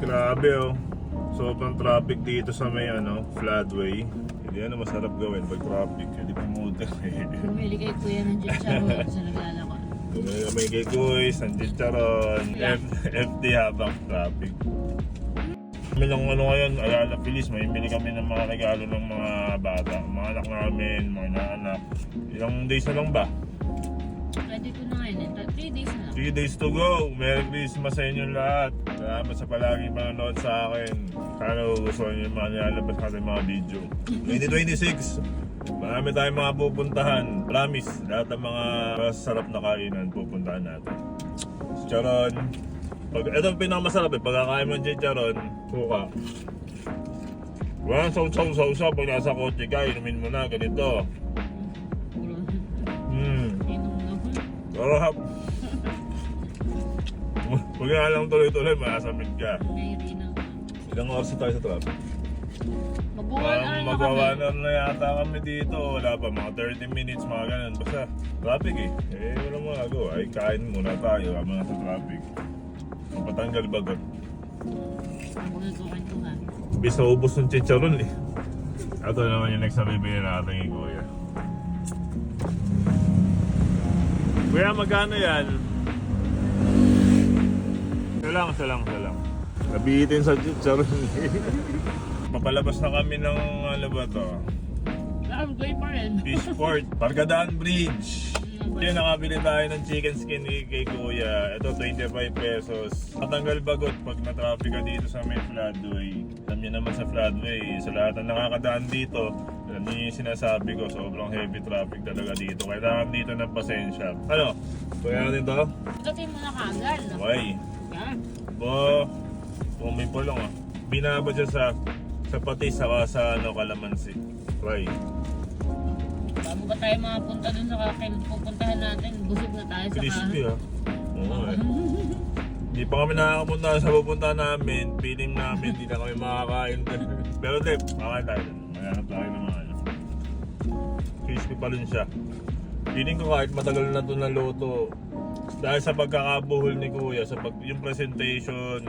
Grabe oh. Sobrang traffic dito sa may floodway. Hindi masarap gawin pag traffic. Hindi pumunta. Bumili kay kuya ng chicharon sa naglalako. May kay Kuys, ng chicharon, FD habang traffic. Kami lang ngayon, Ayala Pilis, may bili kami ng mga regalo ng mga bata. Mga anak namin, mga inaanak. Ilang days na lang ba? Ready ko na ngayon. 3 days na lang. 3 days to go. Merry Christmas sa inyo lahat. Salamat sa palaging panonood sa akin. Sana gustuhan nyo yung mga nilalabas natin mga video. 2026, marami tayong mga pupuntahan. Promise, lahat ng mga masarap na kainan pupuntahan natin. Chicharon. Ito ang pinakamasarap pagkakain mo ng chicharon, suka. Walang sausaw-sausaw pag nasa kotse ka, inumin mo na ganito. Sarap. Huwag nga lang tuloy-tuloy, masasamid ka. Ilang oras na tayo sa traffic? Mag-1 hour na yata kami dito. Wala pa, mga 30 minutes, mga ganun. Basta traffic walang magagawa. Ay, kain muna tayo habang nasa traffic. Patanggal bagot. Bis na ubos ng chicharon Ito naman yung next na bibigyan natin yung kuya. Kuya, magkano yan? Isa lang. Nabihitin sa chicharon Papalabas na kami ng ano ba to? Gay pa rin. Fishport, Bargadaan Bridge. Yun, nakabili tayo ng chicken skin kay kuya. Ito, 25 pesos. Matanggal bagot pag na-traffic ka dito sa may floodway. Alam niyo naman sa floodway, sa lahat ng nakakadaan dito, alam niyo yung sinasabi ko, sobrang heavy traffic talaga dito. Kailangan dito ng pasensya. Ano? Kuya natin to? Ikatin mo na kagal. Okay. Yan. May pa lang Binaba siya sa patis saka sa kalamansi. Try. Bago ba tayo makapunta dun sa pupuntahan natin, busog na tayo sa crispy Oo Hindi pa kami nakakapunta sa pupuntahan namin. Feeling namin hindi na kami makakain. Pero makakain tayo. Mayanap tayo naman. Crispy pa rin siya. Feeling ko kahit matagal na ito na luto, dahil sa pagkakabuhol ni kuya, yung presentation,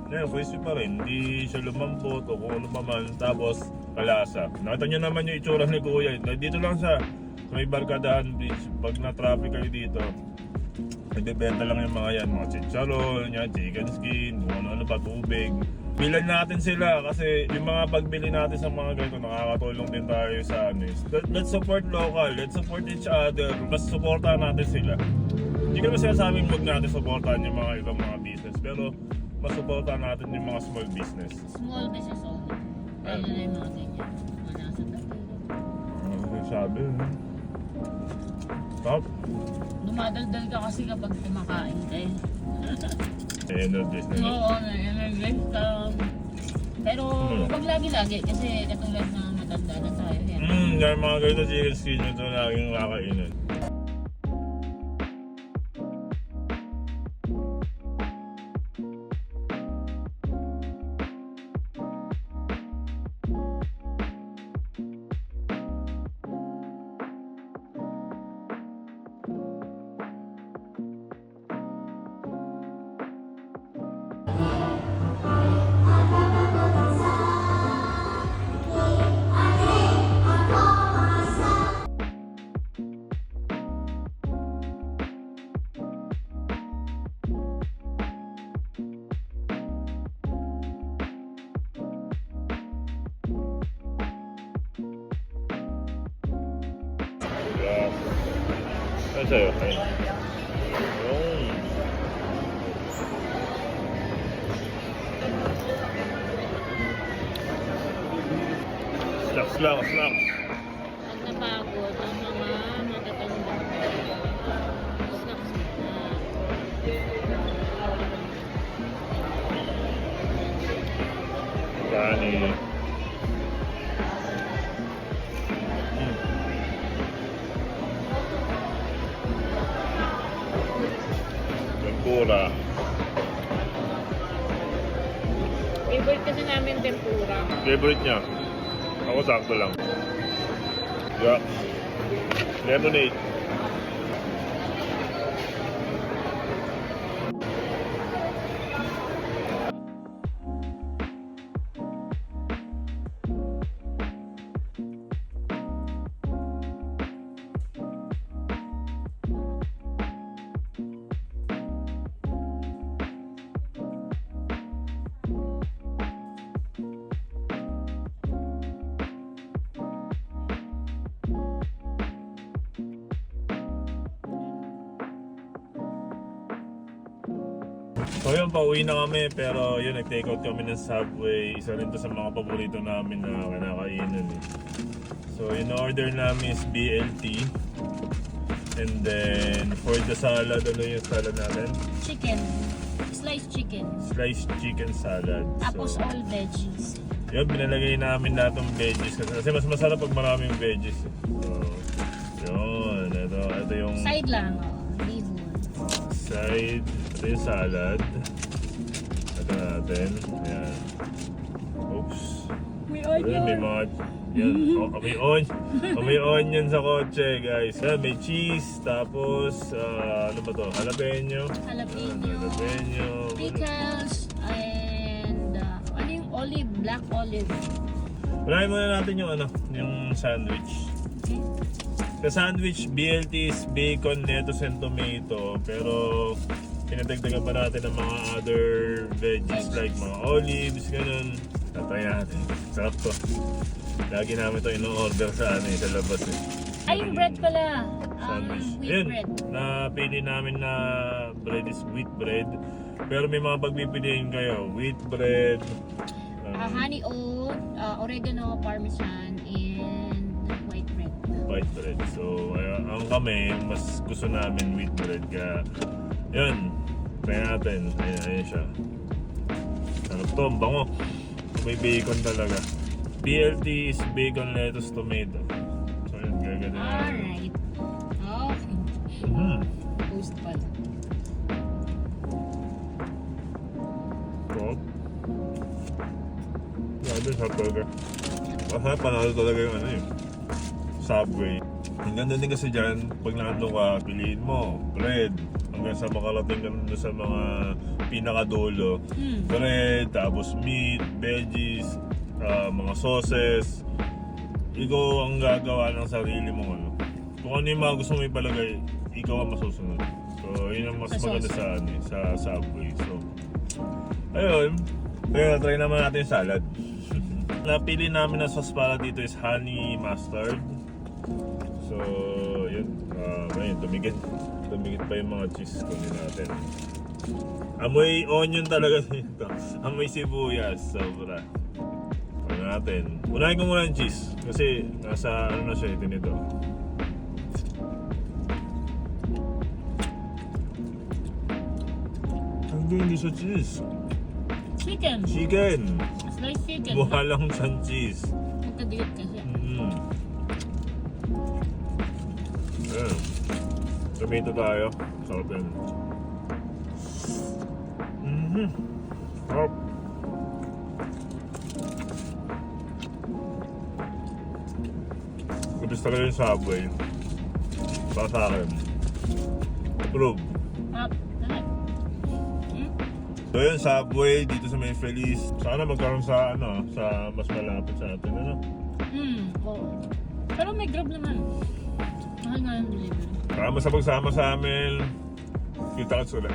crispy pa rin. Hindi siya lumambot o kung ano pa man. Tapos kalasa. Nakita nyo naman yung itsura ni kuya. Dito lang sa may Bargadaan Bridge. Pag na-traffic kayo dito, nagbebenta lang yung mga yan. Mga chicharon, chicken skin, kung ano pa, tubig. Bilan natin sila kasi yung mga pagbili natin sa mga ganito, nakakatulong din tayo sa let's support local, let's support each other. Mas supportahan natin sila. Hindi ko naman sinasabing huwag natin supportahan yung mga ibang mga business, pero mas supportahan natin yung mga small business. Small business owner. Lalo na yung mga ganyan. Mga nasa tabi. Ano sabi? Stop. Dumadaldal ka kasi kapag kumakain ka Energies na. Oo, na-energize ka. Pero wag lagi-lagi kasi katulad na matanda na tayo. Yung mga ganito chicken skin ito laging kakainin. Ano sa'yo? Slack. Pag napagod ang mga matatanda, snacks na. Kani. Tempura. Favorite kasi namin tempura. Favorite niya. Ako sakto lang. Yeah. Lemonade. So yun, pauwi na kami pero yun, nag-take out kami ng Subway. Isa rin to sa mga paborito namin na kinakainan eh. So in order namin is BLT. And then for the salad, ano yung salad natin? Chicken. Sliced chicken. Sliced chicken salad. Tapos So, all veggies. yun, pinalagay namin lahat ng veggies kasi mas masarap pag maraming veggies. So, yun, ito yung Side lang. Bihon. side. Ito yung salad. Ito natin. Ayan. Oops. May Ayan, may mga... Yan. Oh, may onion sa kotse, guys. Ayan, may cheese. Tapos, ano ba to? Jalapeno. Jalapeno. Jalapeno. Pickles. And ano yung olive? Black olive. Unahin muna natin yung yung sandwich. Okay. Sa sandwich, BLT is bacon, lettuce, and tomato. Pero, pinadagdagan pa natin ng mga other veggies like mga olives, ganun. Tatry natin. Sarap to. Lagi namin ito ino-order sa sa labas eh. Ay, yung bread pala. Sandwich. Wheat Ayun, bread. napili namin na bread is wheat bread. Pero may mga pagpipiliin kayo. Wheat bread. Honey oat, oregano, parmesan, and white bread. White bread. So, ang kami, mas gusto namin wheat bread. Kaya, yun. Try natin. Ayan siya. Ano to? Ang bango. May bacon talaga. BLT is bacon, lettuce, tomato. So, yun. Gagana. Alright. Okay. Toast pala. So, grabe, hot burger. Masarap, panalo talaga yung Subway. Ang ganda din kasi dyan, pag nandun ka, piliin mo, bread. Hanggang sa makarating ka nandun sa mga pinakadulo. Bread, tapos meat, veggies, mga sauces. Ikaw ang gagawa ng sarili mo. Kung ano yung mga gusto mo ipalagay, ikaw ang masusunod. So, yun ang mas Sa maganda sauce. sa Subway. So, ayun. Kaya try naman natin yung salad. Napili namin na sauce para dito is honey mustard. So, yun. Ngayon, tumigit pa yung mga cheese. Kunin natin. Amoy onion talaga dito. Amoy sibuyas. Sobra. Kunin natin. Unahin ko muna yung cheese. Kasi nasa ano na siya ito nito. Ang hindi sa cheese. Chicken. Chicken. Sliced chicken. Mukha lang siyang cheese. Magkadikit kasi. Ayan. Tomato tayo. Sarap yun. Sarap. Kapis talaga yung Subway. Para sa akin. Approve. So yun, Subway dito sa May Feliz. Sana magkaroon sa sa mas malapit sa atin, Oo. Pero may Grab naman. Mahal nga yung delivery. Para sa pagsama sa amin. Kita ka ulit.